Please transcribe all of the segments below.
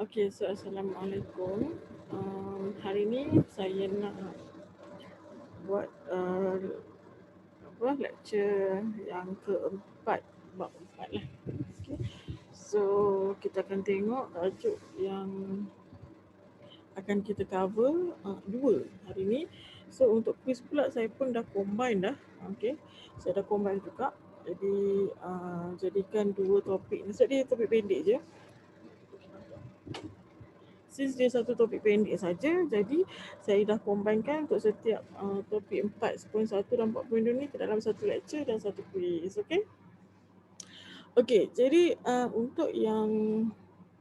Okey, so Assalamualaikum. Hari ni saya nak buat lecture yang keempat, bab empat lah. Okay. So kita akan tengok tajuk yang akan kita cover dua hari ni. So untuk quiz pula saya pun dah combine dah. Okay. Saya dah combine juga. Jadi jadikan dua topik. Maksud dia topik pendek je. Since dia satu topik pendek saja, jadi saya dah combinekan untuk setiap topik 4.1 dan 4.2 ni ke dalam satu lecture dan satu quiz. Okay. Okay, jadi untuk yang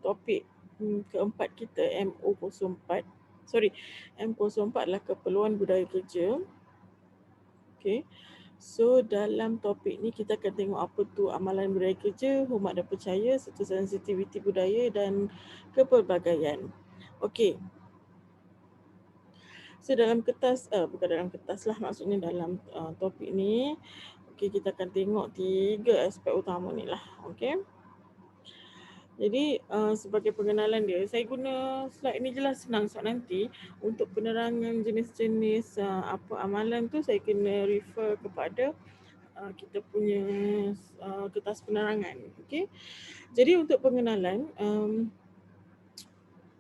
topik keempat kita MO04, M04 adalah keperluan budaya kerja. Okay. So dalam topik ni kita akan tengok apa tu amalan budaya kerja, hormat dan percaya serta sensitiviti budaya dan kepelbagaian. Okey. So dalam kertas, bukan dalam kertas lah, maksudnya dalam topik ni, okey, kita akan tengok 3 aspek utama ni lah. Okey. Jadi sebagai pengenalan dia, saya guna slide ni je lah, senang. Sebab nanti untuk penerangan jenis-jenis apa amalan tu saya kena refer kepada kita punya kertas penerangan. Okey. Jadi untuk pengenalan,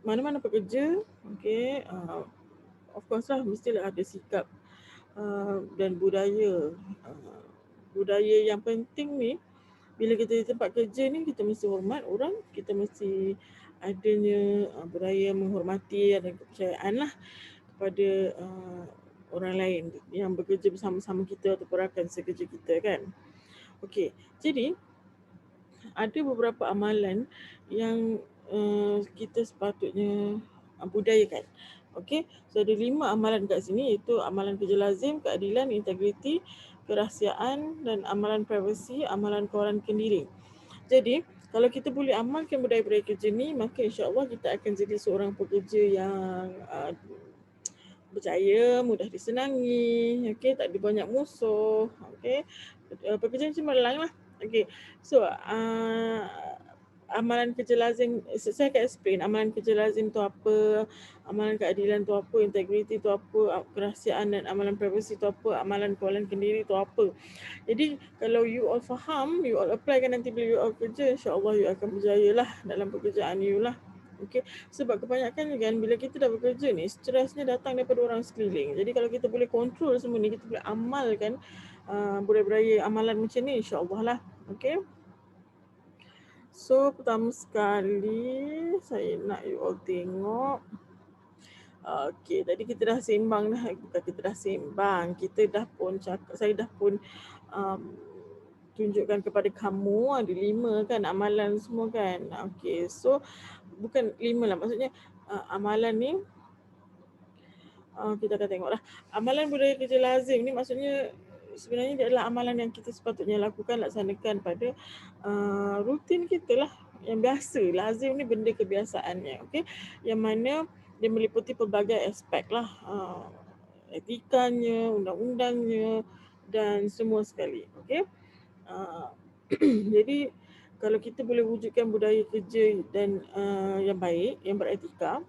mana-mana pekerja, okey, of course lah mestilah ada sikap dan budaya. Budaya yang penting ni, bila kita di tempat kerja ni, kita mesti hormat orang, kita mesti adanya budaya menghormati dan kepercayaan lah kepada orang lain yang bekerja bersama-sama kita ataupun rakan sekerja kita kan. Okey, jadi ada beberapa amalan yang kita sepatutnya budayakan. Okey, so ada 5 amalan kat sini, iaitu amalan kerja lazim, keadilan, integriti, kerahsiaan dan amalan privasi, amalan kawalan kendiri. Jadi kalau kita boleh amalkan budaya-budaya kerja ni, maka insya-Allah kita akan jadi seorang pekerja yang berjaya, mudah disenangi, okey, tak ada banyak musuh, okey. Pekerjaan cemerlang lah. Okey. So amalan kerja lazim, saya akan explain amalan kerja lazim tu apa, amalan keadilan tu apa, integriti tu apa, kerahsiaan dan amalan privasi tu apa, amalan kawalan kendiri tu apa. Jadi kalau you all faham, you all apply kan nanti bila you all kerja, insya-Allah you akan berjaya lah dalam pekerjaan you lah. Okey, sebab kebanyakan kan bila kita dah bekerja ni, stresnya datang daripada orang sekeliling. Jadi kalau kita boleh control semua ni, kita boleh amalkan budaya-budaya amalan macam ni, insya-Allah lah. Okey. So pertama sekali saya nak you all tengok. Okey, tadi kita dah sembang dah, bukan kita dah sembang, kita dah pun cakap, saya dah pun tunjukkan kepada kamu ada 5 kan amalan semua kan. Okey, so bukan 5 lah, maksudnya amalan ni kita akan tengok lah. Amalan budaya kerja lazim ni maksudnya sebenarnya dia adalah amalan yang kita sepatutnya lakukan, laksanakan pada rutin kita lah, yang biasa. Lazim ni benda kebiasaannya, okey, yang mana dia meliputi pelbagai aspek lah, etikanya, undang-undangnya dan semua sekali, okey. Jadi kalau kita boleh wujudkan budaya kerja dan yang baik, yang beretika,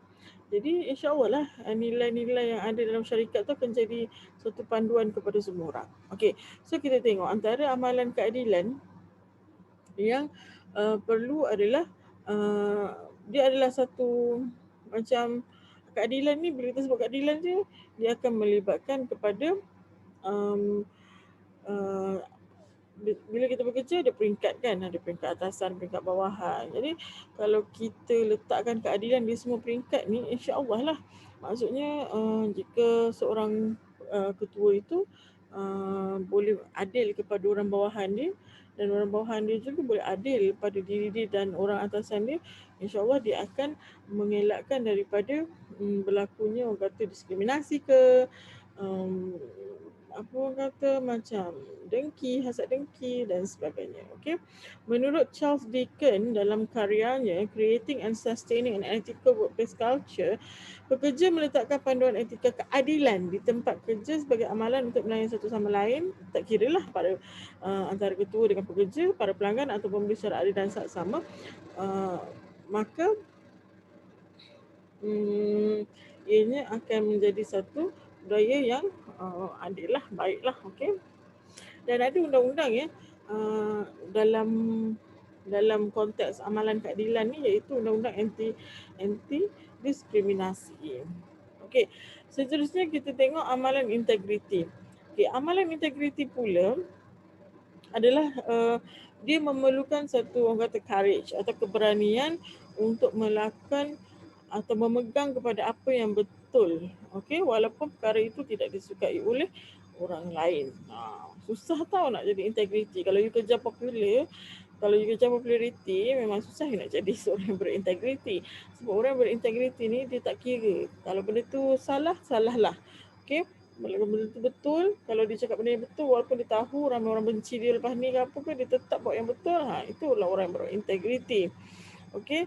jadi insya-Allah lah nilai-nilai yang ada dalam syarikat tu akan jadi suatu panduan kepada semua orang. Okey, so kita tengok antara amalan keadilan yang perlu adalah dia adalah satu macam keadilan ni, bila kita sebut keadilan je, dia akan melibatkan kepada um, uh, bila kita bekerja ada peringkat kan, ada peringkat atasan, peringkat bawahan. Jadi kalau kita letakkan keadilan di semua peringkat ni, insya-Allah lah. Maksudnya jika seorang ketua itu boleh adil kepada orang bawahan dia, dan orang bawahan dia juga boleh adil pada diri dia dan orang atasan dia, insya-Allah dia akan mengelakkan daripada berlakunya orang kata diskriminasi ke, apa orang kata macam dengki, hasad dengki dan sebagainya. Okey. Menurut Charles Dickens dalam karyanya Creating and Sustaining an Ethical Workplace Culture, pekerja meletakkan panduan etika keadilan di tempat kerja sebagai amalan untuk melayani satu sama lain, tak kiralah pada antara ketua dengan pekerja, para pelanggan atau pembeli secara adil dan saksama. Maka ianya akan menjadi satu budaya yang adil lah, baiklah, okey. Dan ada undang-undang ya dalam konteks amalan keadilan ni, iaitu undang-undang anti diskriminasi. Okey, seterusnya kita tengok amalan integriti. Okey, amalan integriti pula adalah dia memerlukan satu, orang kata, courage atau keberanian untuk melakukan atau memegang kepada apa yang betul. Okey, walaupun perkara itu tidak disukai oleh orang lain. Susah tau nak jadi integriti. Kalau you kerja popular, kalau you kerja populariti, memang susah you nak jadi seorang yang berintegriti. Sebab orang berintegriti ni dia tak kira. Kalau benda tu salah, salah lah. Okey, kalau benda tu betul, kalau dia cakap benda yang betul, walaupun dia tahu ramai orang benci dia lepas ni ke apa ke, dia tetap buat yang betul. Itulah orang yang berintegriti. Okey,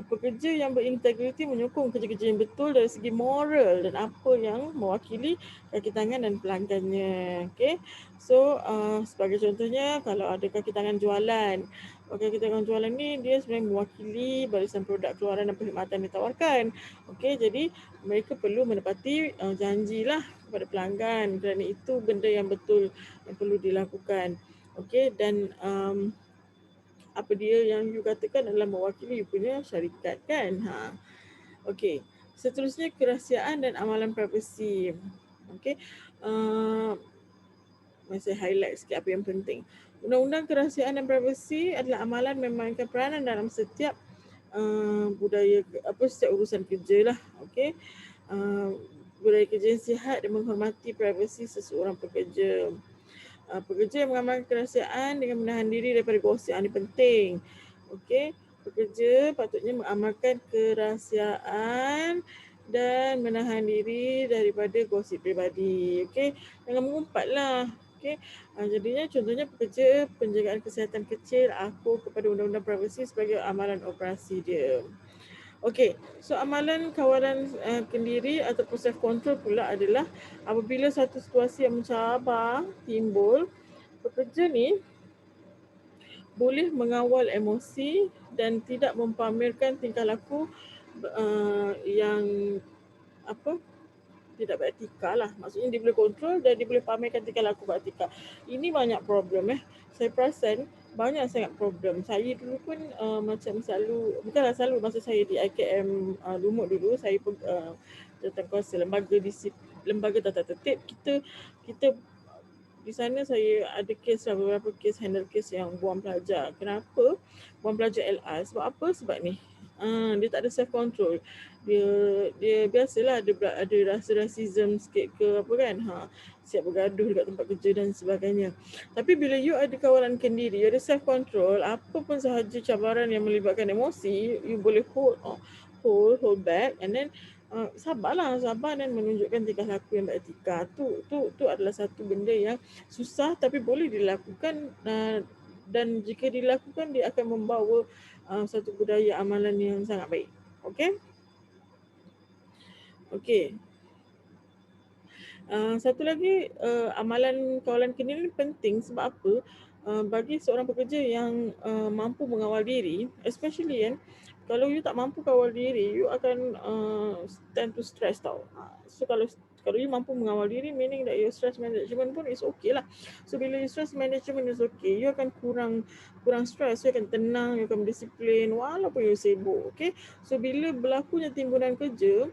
pekerja yang berintegriti menyokong kerja-kerja yang betul dari segi moral dan apa yang mewakili kaki tangan dan pelanggannya. Okey, so sebagai contohnya, kalau ada kaki tangan jualan, kaki tangan jualan ni dia sebenarnya mewakili barisan produk keluaran dan perkhidmatan ditawarkan. Okey, jadi mereka perlu menepati janjilah kepada pelanggan, kerana itu benda yang betul yang perlu dilakukan. Okey, dan apa dia yang you katakan adalah mewakili you punya syarikat kan. Okey, seterusnya kerahsiaan dan amalan privasi. Okey, saya highlight sikit apa yang penting. Undang-undang kerahsiaan dan privasi adalah amalan memainkan peranan dalam setiap budaya setiap urusan kerja lah. Okey, budaya kerja yang sihat dan menghormati privasi seseorang pekerja. Pekerja yang mengamalkan kerahsiaan dengan menahan diri daripada gosip. Ini penting. Okey, pekerja patutnya mengamalkan kerahsiaan dan menahan diri daripada gosip peribadi. Okey, jangan mengumpatlah. Okey, jadinya contohnya pekerja penjagaan kesihatan kecil aku kepada undang-undang privasi sebagai amalan operasi dia. Okey, so amalan kawalan kendiri ataupun self control pula adalah apabila satu situasi yang mencabar timbul, pekerja ni boleh mengawal emosi dan tidak mempamerkan tingkah laku yang tidak beretika lah. Maksudnya dia boleh kontrol dan dia boleh pamerkan tingkah laku beretika. Ini banyak problem Saya perasan banyak sangat problem. Saya dulu pun macam selalu, bukanlah selalu, masa saya di IKM Lumut dulu, saya pun tentangkuasa lembaga tata tertib. Kita di sana saya ada kes lah, beberapa kes, handle kes yang buang pelajar. Kenapa buang pelajar LR? Sebab apa? Sebab ni dia tak ada self control. Dia biasalah ada rasa rasism sikit ke apa kan. Siap bergaduh dekat tempat kerja dan sebagainya. Tapi bila you ada kawalan kendiri, you ada self control, apa pun sahaja cabaran yang melibatkan emosi, you boleh hold back, and then sabar dan menunjukkan tingkah laku yang beretika. Tu adalah satu benda yang susah tapi boleh dilakukan, dan jika dilakukan dia akan membawa satu budaya amalan yang sangat baik. Okey? Okey. Satu lagi, amalan kawalan kendiri ni penting sebab apa? Bagi seorang pekerja yang mampu mengawal diri, especially kan, kalau you tak mampu kawal diri, you akan tend to stress tau. So kalau you mampu mengawal diri, meaning that your stress management pun is okay lah. So bila your stress management is okay, you akan kurang stress, you akan tenang, you akan disiplin walaupun you sibuk. Okay, so bila berlakunya timbunan kerja,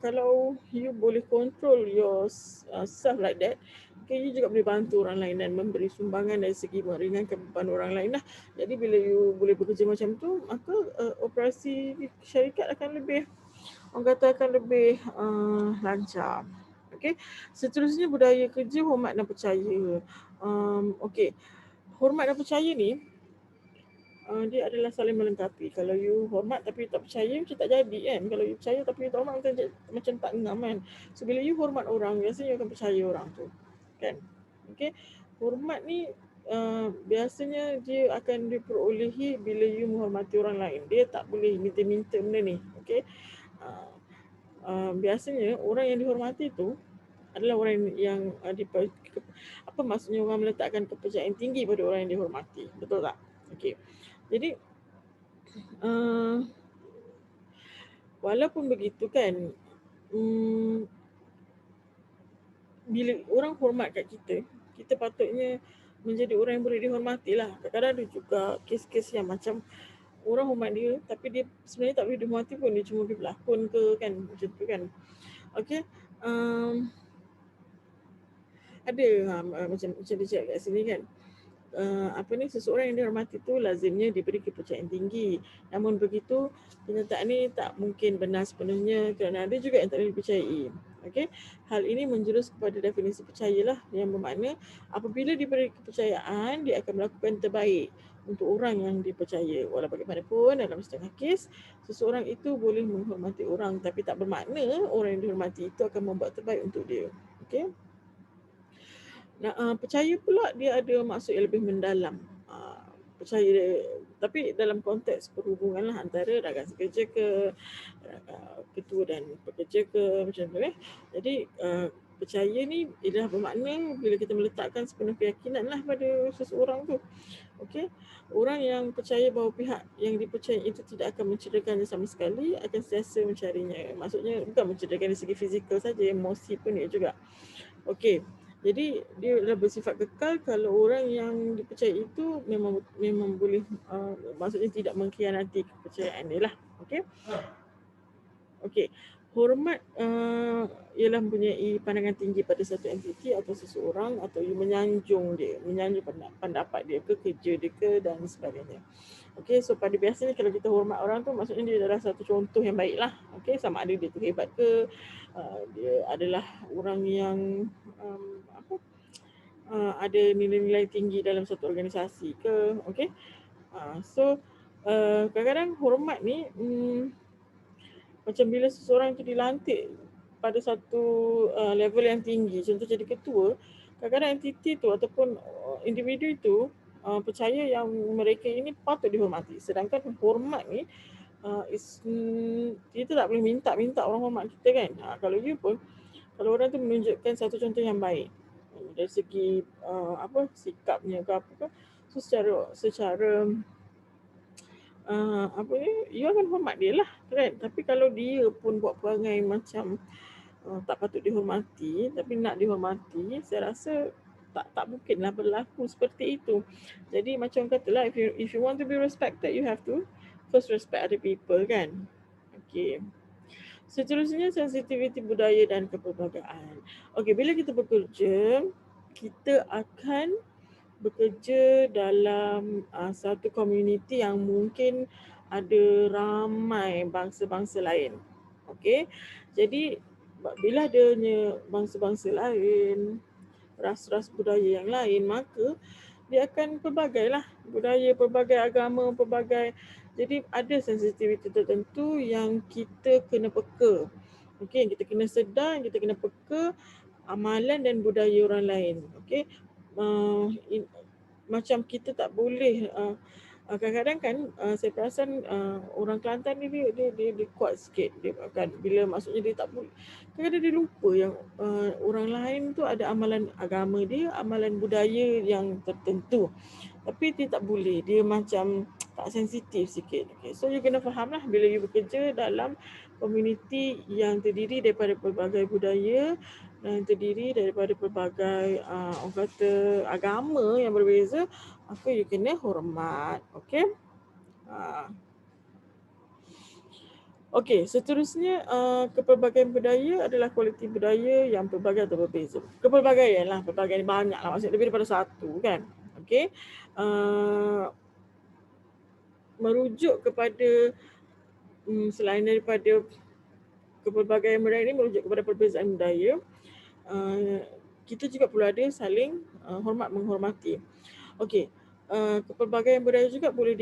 kalau you boleh control yourself like that, okay, you juga boleh bantu orang lain dan memberi sumbangan dari segi meringankan beban orang lain lah. Jadi bila you boleh bekerja macam tu, maka operasi syarikat akan lebih, orang kata, akan lebih lancar. Okay, seterusnya budaya kerja, hormat dan percaya. Okay, hormat dan percaya ni dia adalah saling melengkapi. Kalau you hormat tapi you tak percaya, macam tak jadi kan. Kalau you percaya tapi you tak hormat, macam tak ngam kan. So bila you hormat orang, biasanya you akan percaya orang tu kan. Okay, hormat ni biasanya dia akan diperolehi bila you menghormati orang lain. Dia tak boleh minta-minta benda ni. Okay, biasanya orang yang dihormati tu adalah orang yang apa maksudnya, orang meletakkan kepercayaan tinggi pada orang yang dihormati. Betul tak? Okay, jadi Walaupun begitu kan, bila orang hormat kat kita, kita patutnya menjadi orang yang boleh dihormati lah. Kadang-kadang ada juga kes-kes yang macam orang hormat dia tapi dia sebenarnya tak boleh dihormati pun, dia cuma pergi berlakon ke kan, macam tu kan. Okay, ada macam dia cakap kat sini kan, seseorang yang dihormati tu lazimnya diberi kepercayaan tinggi. Namun begitu, kenyataan ini tak mungkin benar sepenuhnya kerana ada juga yang tak boleh dipercayai. Okey, hal ini menjurus kepada definisi percayalah yang bermakna apabila diberi kepercayaan dia akan melakukan terbaik untuk orang yang dipercaya. Walau bagaimanapun dalam setengah kes seseorang itu boleh menghormati orang tapi tak bermakna orang yang dihormati itu akan membuat terbaik untuk dia. Okey. Percaya pula dia ada maksud yang lebih mendalam. Percaya tapi dalam konteks perhubungan lah antara rakan sekerja ke, ketua dan pekerja ke, macam tu . Jadi percaya ni ialah bermakna bila kita meletakkan sepenuh keyakinan lah pada seseorang tu. Okey, orang yang percaya bahawa pihak yang dipercayai itu tidak akan mencederakannya sama sekali akan sentiasa mencarinya. Maksudnya bukan mencederakan dari segi fizikal saja, emosi pun dia juga. Okey, jadi dia adalah bersifat kekal kalau orang yang dipercayai itu memang boleh, maksudnya tidak mengkhianati kepercayaan dia lah. Okey. Okey, hormat ialah mempunyai pandangan tinggi pada satu entiti atau seseorang atau menyanjung dia, menyanjung pendapat dia ke, kerja dia ke dan sebagainya. Okey, so pada biasanya kalau kita hormat orang tu maksudnya dia adalah satu contoh yang baik lah. Okey, sama ada dia tu hebat ke, dia adalah orang yang ada nilai-nilai tinggi dalam satu organisasi ke. Okey. So kadang-kadang hormat ni macam bila seseorang itu dilantik pada satu level yang tinggi, contoh jadi ketua, kadang-kadang entiti tu ataupun individu itu percaya yang mereka ini patut dihormati. Sedangkan hormat ni kita tak boleh minta orang hormat kita kan. Kalau you pun, kalau orang tu menunjukkan satu contoh yang baik dari segi sikapnya ke apa ke, so secara you akan hormat dia lah kan. Tapi kalau dia pun buat perangai macam tak patut dihormati tapi nak dihormati, saya rasa tak mungkinlah berlaku seperti itu. Jadi macam katalah, if you want to be respected, you have to first respect other people kan. Okay. Seterusnya, sensitiviti budaya dan kepelbagaian. Okey, bila kita bekerja, kita akan bekerja dalam satu komuniti yang mungkin ada ramai bangsa-bangsa lain. Okey. Jadi bila adanya bangsa-bangsa lain, ras-ras budaya yang lain, maka dia akan pelbagailah budaya, pelbagai agama, pelbagai. Jadi ada sensitiviti tertentu yang kita kena peka. Okey, kita kena sedar, kita kena peka amalan dan budaya orang lain. Okey. Macam kita tak boleh kadang-kadang kan saya perasan orang Kelantan ni dia kuat sikit dia kan, bila maksudnya dia tak boleh, kadang-kadang dia lupa yang orang lain tu ada amalan agama dia, amalan budaya yang tertentu, tapi dia tak boleh, dia macam tak sensitif sikit. Okay. So you kena faham lah bila you bekerja dalam komuniti yang terdiri daripada pelbagai budaya dan terdiri daripada pelbagai orang kata agama yang berbeza, maka you kena hormat. Okay. Okey, seterusnya kepelbagaian budaya adalah kualiti budaya yang pelbagai atau berbeza. Kepelbagaian lah, pelbagai banyak lah, maksudnya lebih daripada satu kan. Okey. Merujuk kepada selain daripada kepelbagaian budaya ini merujuk kepada perbezaan budaya, kita juga perlu ada saling hormat menghormati. Okey, kepelbagaian budaya juga boleh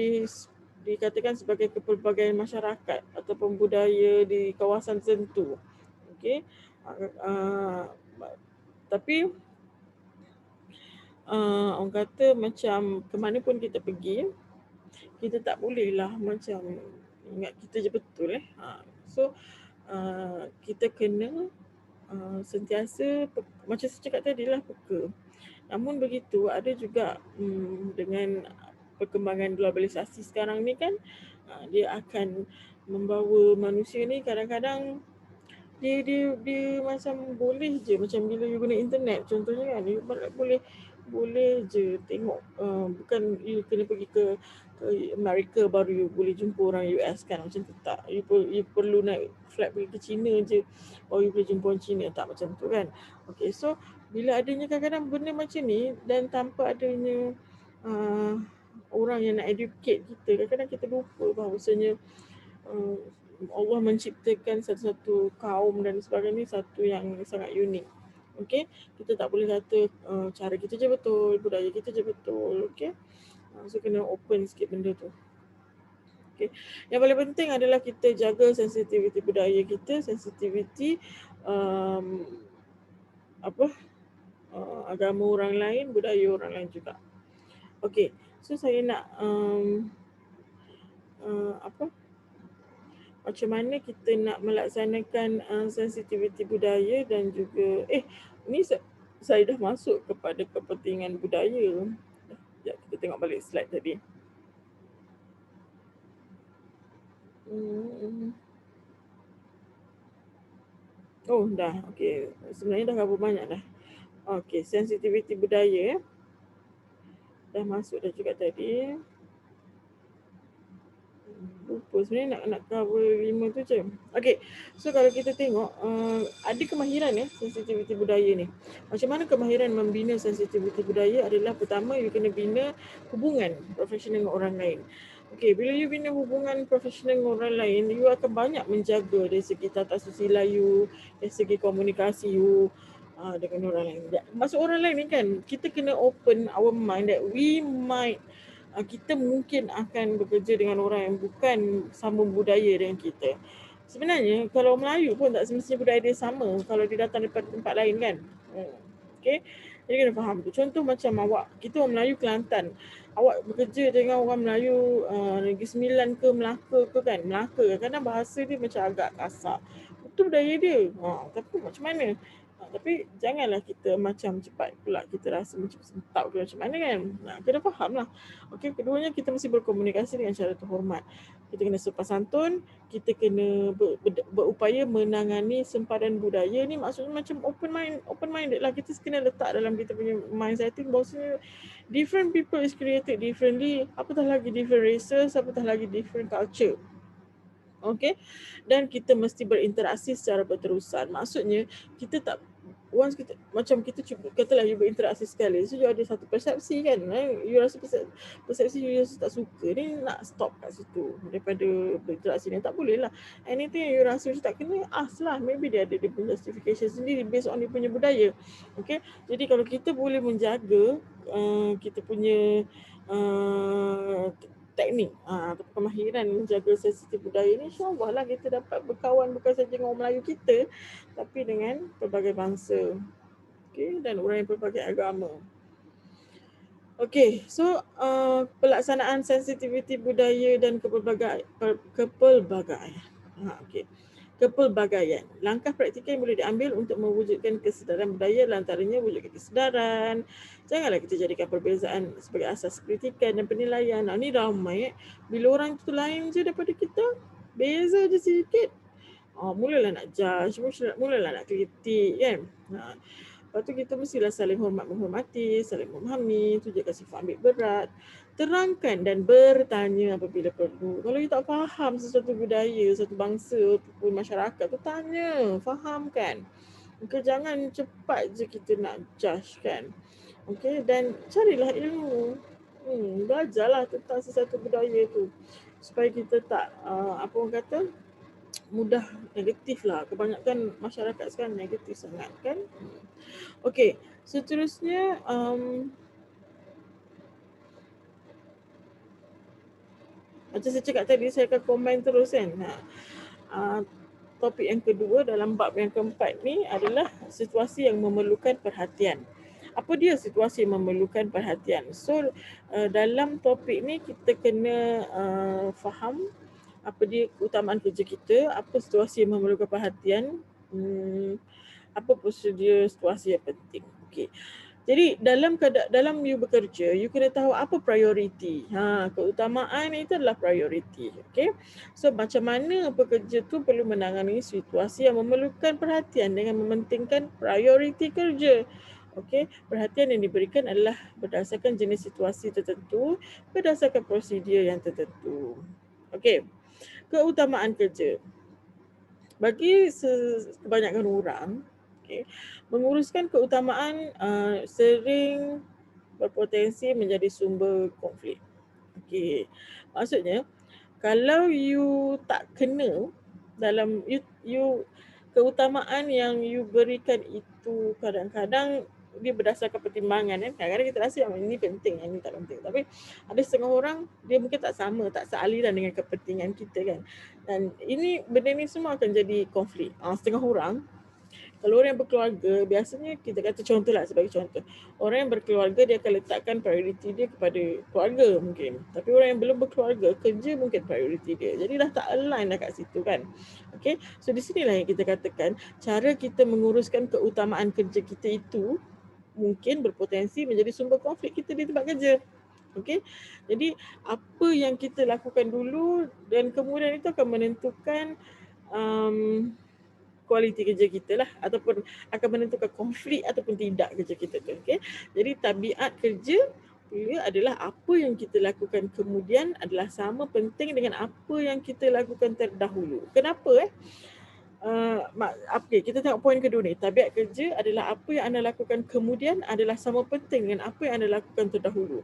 dikatakan sebagai kepelbagaian masyarakat ataupun budaya di kawasan tertentu. Okey. Tapi orang kata macam ke mana pun kita pergi, kita tak bolehlah macam ingat kita je betul . So kita kena sentiasa macam saya cakap tadi lah, peka. Namun begitu ada juga dengan perkembangan globalisasi sekarang ni kan, Dia akan membawa manusia ni kadang-kadang dia macam boleh je, macam bila you guna internet contohnya kan, you boleh boleh je tengok, bukan you kena pergi ke Amerika baru you boleh jumpa orang US kan, macam tu tak. You perlu naik flight pergi ke China je baru you boleh jumpa orang China, tak macam tu kan. Okay, so bila adanya kadang-kadang benda macam ni dan tanpa adanya uh, orang yang nak educate kita, kadang-kadang kita lupa bahawasanya uh, Allah menciptakan satu-satu kaum dan sebagainya satu yang sangat unik. Okey, kita tak boleh kata cara kita je betul, budaya kita je betul. Okey, so kena open sikit benda tu. Okey, yang paling penting adalah kita jaga sensitiviti budaya kita, sensitiviti um, apa agama orang lain, budaya orang lain juga. Okey, so saya nak apa macam mana kita nak melaksanakan sensitiviti budaya dan juga ni saya dah masuk kepada kepentingan budaya. Sekejap kita tengok balik slide tadi. Oh dah, okey. Sebenarnya dah cover banyak dah. Okey, sensitiviti budaya dah masuk dah juga tadi. Lupa sebenarnya nak cover 5 tu je. Okay, so kalau kita tengok ada kemahiran sensitiviti budaya ni. Macam mana kemahiran membina sensitiviti budaya adalah pertama you kena bina hubungan profesional dengan orang lain. Okay, bila you bina hubungan profesional dengan orang lain, you akan banyak menjaga dari segi tata susila you, dari segi komunikasi you dengan orang lain. Maksud orang lain ni kan, kita kena open our mind that we might kita mungkin akan bekerja dengan orang yang bukan sama budaya dengan kita. Sebenarnya kalau Melayu pun tak semestinya budaya dia sama kalau dia datang daripada tempat lain kan. Okay. Jadi kena faham tu. Contoh macam awak, kita orang Melayu Kelantan. Awak bekerja dengan orang Melayu Negeri Sembilan ke Melaka ke kan. Melaka kadang bahasa dia macam agak kasar. Itu budaya dia. Tapi macam mana? Tapi janganlah kita macam cepat pula kita rasa macam sentap ke macam mana kan. Kena faham lah. Okey, keduanya kita mesti berkomunikasi dengan cara terhormat. Kita kena sopan santun, kita kena berupaya menangani sempadan budaya ni, maksudnya macam open minded lah. Kita kena letak dalam kita punya mind setting bahawasanya different people is created differently, apatah lagi different races, apatah lagi different culture. Okay, dan kita mesti berinteraksi secara berterusan. Maksudnya kita tak once kita macam kita cuba katalah you berinteraksi sekali, so you ada satu persepsi kan, you rasa persepsi you rasa tak suka ni, nak stop kat situ daripada berinteraksi ni. Tak boleh lah. Anything yang you rasa macam tak kena, ask lah. Maybe dia ada dia punya justification sendiri based on dia punya budaya. Okay, jadi kalau kita boleh menjaga kita punya teknik atau kemahiran menjaga sensitif budaya ni, insyaAllah lah kita dapat berkawan bukan saja dengan orang Melayu kita, tapi dengan pelbagai bangsa, dan orang yang pelbagai agama. Okay, so pelaksanaan sensitiviti budaya dan kepelbagaian. Langkah praktikal yang boleh diambil untuk mewujudkan kesedaran budaya antaranya wujudkan kesedaran. Janganlah kita jadikan perbezaan sebagai asas kritikan dan penilaian. Ni ramai. Bila orang tu lain je daripada kita, beza je sikit, mulalah nak judge, mulalah nak kritik kan. Lepas tu kita mestilah saling menghormati, saling memahami, tu je sifat ambil berat. Terangkan dan bertanya apabila perlu. Kalau you tak faham sesuatu budaya, satu bangsa ataupun masyarakat tu, tanya, fahamkan. Okay, jangan cepat je kita nak judge kan. Okay, dan carilah ilmu. Belajarlah tentang sesuatu budaya tu. Supaya kita tak, apa orang kata, mudah negatif lah. Kebanyakan masyarakat sekarang negatif sangat kan. Okay, seterusnya macam saya cakap tadi, saya akan komen terus kan. Topik yang kedua dalam bab yang keempat ni adalah situasi yang memerlukan perhatian. Apa dia situasi yang memerlukan perhatian? So dalam topik ni kita kena faham apa dia keutamaan kerja kita, apa situasi yang memerlukan perhatian, apa prosedur situasi yang penting. Okay. Jadi dalam you bekerja, you kena tahu apa priority. Keutamaan itu adalah priority. Okay. So macam mana pekerja tu perlu menangani situasi yang memerlukan perhatian dengan mementingkan priority kerja. Okay. Perhatian yang diberikan adalah berdasarkan jenis situasi tertentu, berdasarkan prosedur yang tertentu. Okay. Keutamaan kerja. Bagi kebanyakan orang, okay, menguruskan keutamaan sering berpotensi menjadi sumber konflik. Okay. Maksudnya, kalau you tak kena dalam you keutamaan yang you berikan itu kadang-kadang dia berdasarkan pertimbangan kan. Kadang-kadang kita rasa yang ini penting, yang ini tak penting. Tapi ada setengah orang dia mungkin tak sama, tak sealiran dengan kepentingan kita kan. Dan benda ni semua akan jadi konflik. Setengah orang, kalau orang yang berkeluarga, biasanya kita kata contoh lah sebagai contoh. Orang yang berkeluarga dia akan letakkan prioriti dia kepada keluarga mungkin. Tapi orang yang belum berkeluarga, kerja mungkin prioriti dia. Jadi dah tak align dah kat situ kan. Okay, so di sinilah yang kita katakan cara kita menguruskan keutamaan kerja kita itu mungkin berpotensi menjadi sumber konflik kita di tempat kerja. Okay, jadi apa yang kita lakukan dulu dan kemudian itu akan menentukan kualiti kerja kita lah ataupun akan menentukan konflik ataupun tidak kerja kita tu. Okay? Jadi tabiat kerja dia adalah apa yang kita lakukan kemudian adalah sama penting dengan apa yang kita lakukan terdahulu. Kenapa? Okay, kita tengok poin kedua ni. Tabiat kerja adalah apa yang anda lakukan kemudian adalah sama penting dengan apa yang anda lakukan terdahulu.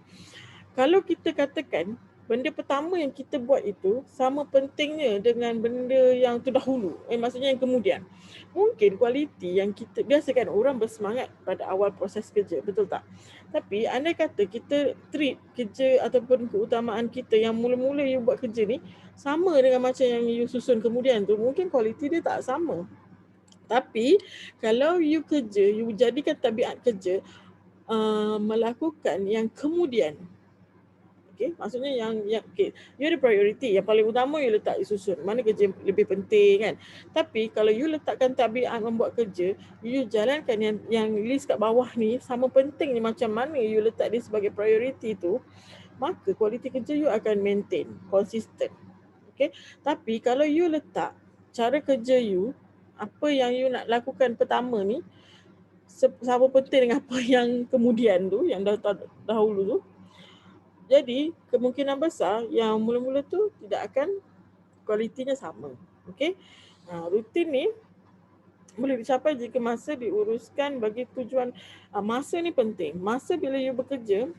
Kalau kita katakan benda pertama yang kita buat itu sama pentingnya dengan benda yang terdahulu, maksudnya yang kemudian. Mungkin kualiti yang kita, biasakan orang bersemangat pada awal proses kerja, betul tak? Tapi andai kata kita treat kerja ataupun keutamaan kita yang mula-mula you buat kerja ni sama dengan macam yang you susun kemudian tu, mungkin kualiti dia tak sama. Tapi kalau you kerja, you jadikan tabiat kerja melakukan yang kemudian. Okay, maksudnya yang okay, you ada priority, yang paling utama you letak susun mana kerja lebih penting kan. Tapi kalau you letakkan tabiat membuat kerja, you jalankan yang list kat bawah ni sama penting ni macam mana you letak dia sebagai priority tu, maka kualiti kerja you akan maintain, konsisten. Okay, tapi kalau you letak cara kerja you, apa yang you nak lakukan pertama ni sama penting dengan apa yang kemudian tu, yang dahulu tu, jadi kemungkinan besar yang mula-mula tu tidak akan kualitinya sama. Okey. Rutin ni boleh dicapai jika masa diuruskan bagi tujuan. Masa ni penting. Masa bila you bekerja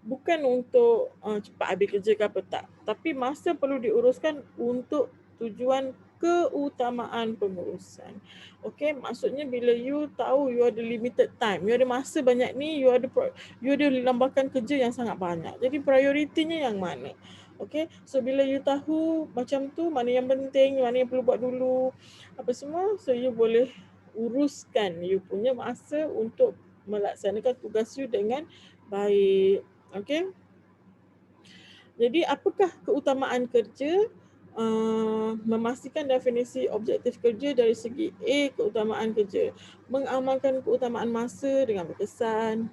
bukan untuk cepat habis kerja ke apa tak. Tapi masa perlu diuruskan untuk tujuan keutamaan pengurusan. Okay, maksudnya bila you tahu you ada limited time, you ada masa banyak ni, you ada lambakan kerja yang sangat banyak. Jadi prioritinya yang mana? Okay, so bila you tahu macam tu, mana yang penting, mana yang perlu buat dulu, apa semua, so you boleh uruskan you punya masa untuk melaksanakan tugas you dengan baik. Okay. Jadi apakah keutamaan kerja? Memastikan definisi objektif kerja dari segi A, keutamaan kerja. Mengamalkan keutamaan masa dengan berkesan.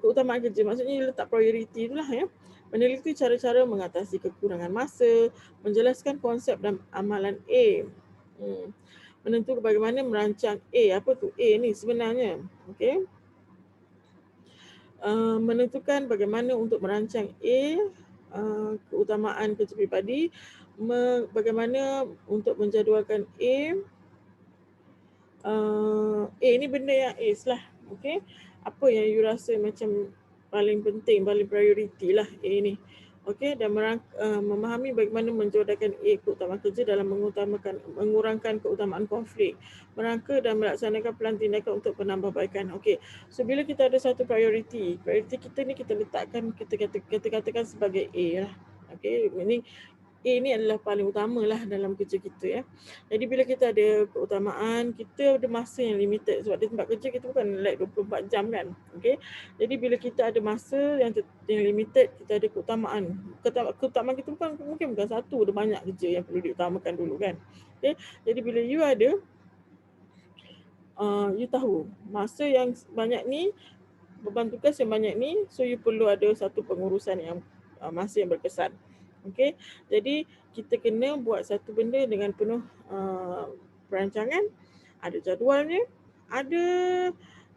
Keutamaan kerja maksudnya letak prioriti itulah ya. Meneliti cara-cara mengatasi kekurangan masa, menjelaskan konsep dan amalan A. Menentukan bagaimana merancang A. Apa tu A ni sebenarnya? Okey. Menentukan bagaimana untuk merancang A, keutamaan kerja pribadi, bagaimana untuk menjadualkan A. A ni benda yang A lah. Okay. Apa yang you rasa macam paling penting, paling priority lah A ni. Okay, dan memahami bagaimana menjodohkan A keutamaan kerja dalam mengurangkan keutamaan konflik, merangka dan melaksanakan pelan tindakan untuk penambahbaikan. Okay, so bila kita ada satu priority kita ni kita letakkan, kita katakan sebagai A lah. Okay, ini A ni adalah paling utama lah dalam kerja kita ya. Jadi bila kita ada keutamaan, kita ada masa yang limited sebab di tempat kerja kita bukan like 24 jam kan. Okay. Jadi bila kita ada masa yang limited, kita ada keutamaan. Keutamaan kita mungkin bukan satu, ada banyak kerja yang perlu diutamakan dulu kan. Okay. Jadi bila you ada you tahu masa yang banyak ni, beban tugas yang banyak ni, so you perlu ada satu pengurusan yang masa yang berkesan. Okey, jadi kita kena buat satu benda dengan penuh perancangan, ada jadualnya, ada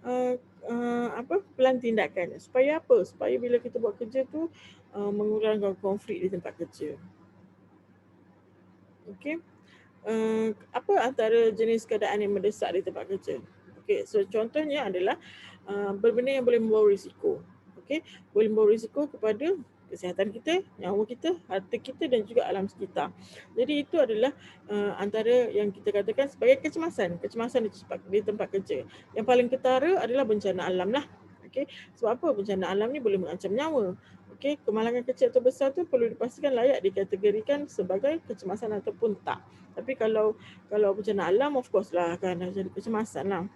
uh, plan tindakan. Supaya apa? Supaya bila kita buat kerja tu mengurangkan konflik di tempat kerja. Okey. Apa antara jenis keadaan yang mendesak di tempat kerja? Okey, so contohnya adalah berbenda yang boleh membawa risiko. Okey, boleh membawa risiko kepada kesihatan kita, nyawa kita, harta kita dan juga alam sekitar. Jadi itu adalah antara yang kita katakan sebagai kecemasan di tempat kerja. Yang paling ketara adalah bencana alam lah. Okey, sebab apa? Bencana alam ni boleh mengancam nyawa. Okey, kemalangan kecil atau besar tu perlu dipastikan layak dikategorikan sebagai kecemasan ataupun tak. Tapi kalau bencana alam, of course lah akan jadi kecemasan lah.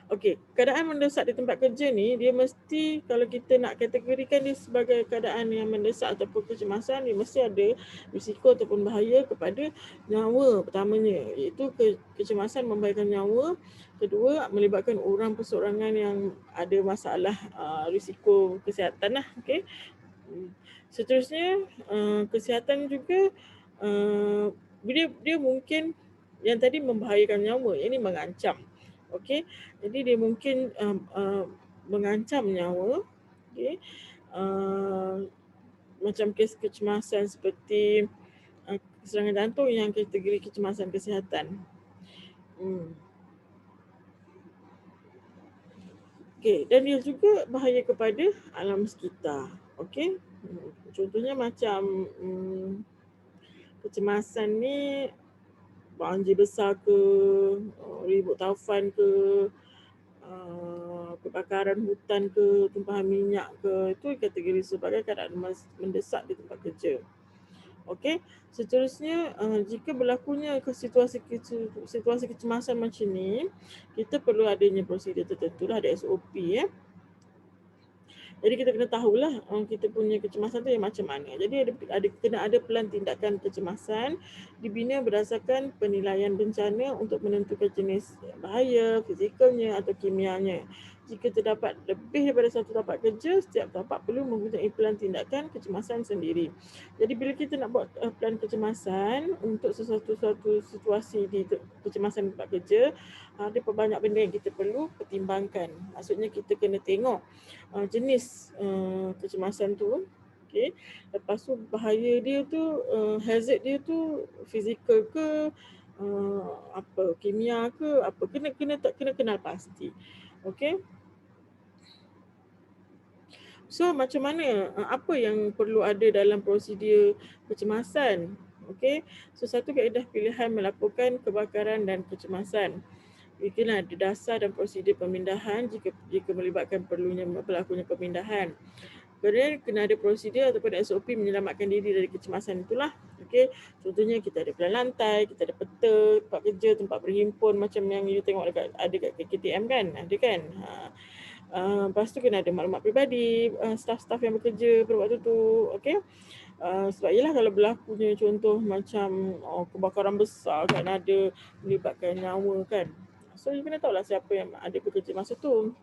Okey, keadaan mendesak di tempat kerja ni, dia mesti kalau kita nak kategorikan dia sebagai keadaan yang mendesak ataupun kecemasan, dia mesti ada risiko ataupun bahaya kepada nyawa pertamanya, iaitu kecemasan membahayakan nyawa. Kedua, melibatkan orang perseorangan yang ada masalah risiko kesihatan lah. Okey. Seterusnya, kesihatan juga dia mungkin yang tadi membahayakan nyawa, yang ini mengancam. Okey, jadi dia mungkin mengancam nyawa. Okey, macam kes kecemasan seperti serangan jantung yang kategori kecemasan kesihatan. Okey, dan dia juga bahaya kepada alam sekitar. Okey, contohnya macam kecemasan ni banjir besar ke, ribut taufan ke, kebakaran hutan ke, tumpahan minyak ke, itu kategori sebagai keadaan mendesak di tempat kerja. Okey, seterusnya jika berlakunya situasi kecemasan macam ni, kita perlu adanya prosedur tertentu lah, ada SOP ya. Jadi kita kena tahulah kita punya kecemasan tu yang macam mana. Jadi kena ada plan tindakan kecemasan dibina berdasarkan penilaian bencana untuk menentukan jenis bahaya, fizikalnya atau kimianya. Jika terdapat lebih daripada satu tapak kerja, setiap tapak perlu mempunyai plan tindakan kecemasan sendiri. Jadi bila kita nak buat plan kecemasan untuk sesuatu situasi di kecemasan tempat kerja, ada banyak benda yang kita perlu pertimbangkan. Maksudnya kita kena tengok jenis kecemasan tu. Okay. Lepas tu bahaya dia tu, hazard dia tu fizikal ke, kimia ke, apa, kena kenal pasti. Okay. So macam mana, apa yang perlu ada dalam prosedur kecemasan? Okay. So satu kaedah pilihan melaporkan kebakaran dan kecemasan. Kena ada dasar dan prosedur pemindahan jika melibatkan perlunya berlakunya pemindahan. Kemudian kena ada prosedur ataupun SOP menyelamatkan diri dari kecemasan itulah. Okey, contohnya kita ada plan lantai, kita ada peta tempat kerja, tempat berhimpun macam yang you tengok ada kat KTM kan? Ada kan? Lepas tu kena ada maklumat peribadi staff-staff yang bekerja pada waktu tu. Okey. Sebab yelah kalau berlakunya contoh macam kebakaran besar kan, ada melibatkan nyawa kan. So you kena tahulah siapa yang ada bekerja masa tu.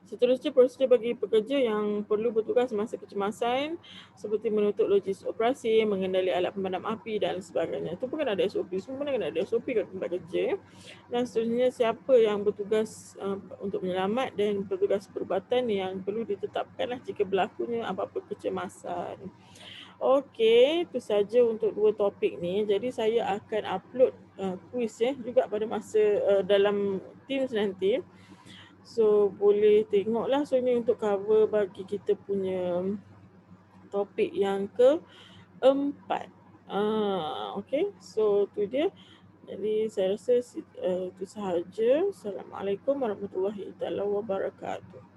Seterusnya prosedur bagi pekerja yang perlu bertugas masa kecemasan seperti menutup logis operasi, mengendali alat pemadam api dan sebagainya. Itu pun kena ada SOP. Semua kena ada SOP kat tempat kerja. Dan seterusnya siapa yang bertugas untuk menyelamat dan petugas perubatan yang perlu ditetapkanlah jika berlakunya apa-apa kecemasan. Okey, itu saja untuk dua topik ni. Jadi saya akan upload quiz juga pada masa dalam Teams nanti. So boleh tengoklah. So ini untuk cover bagi kita punya topik yang keempat. Okay, so tu dia. Jadi saya rasa itu sahaja. Assalamualaikum warahmatullahi wabarakatuh.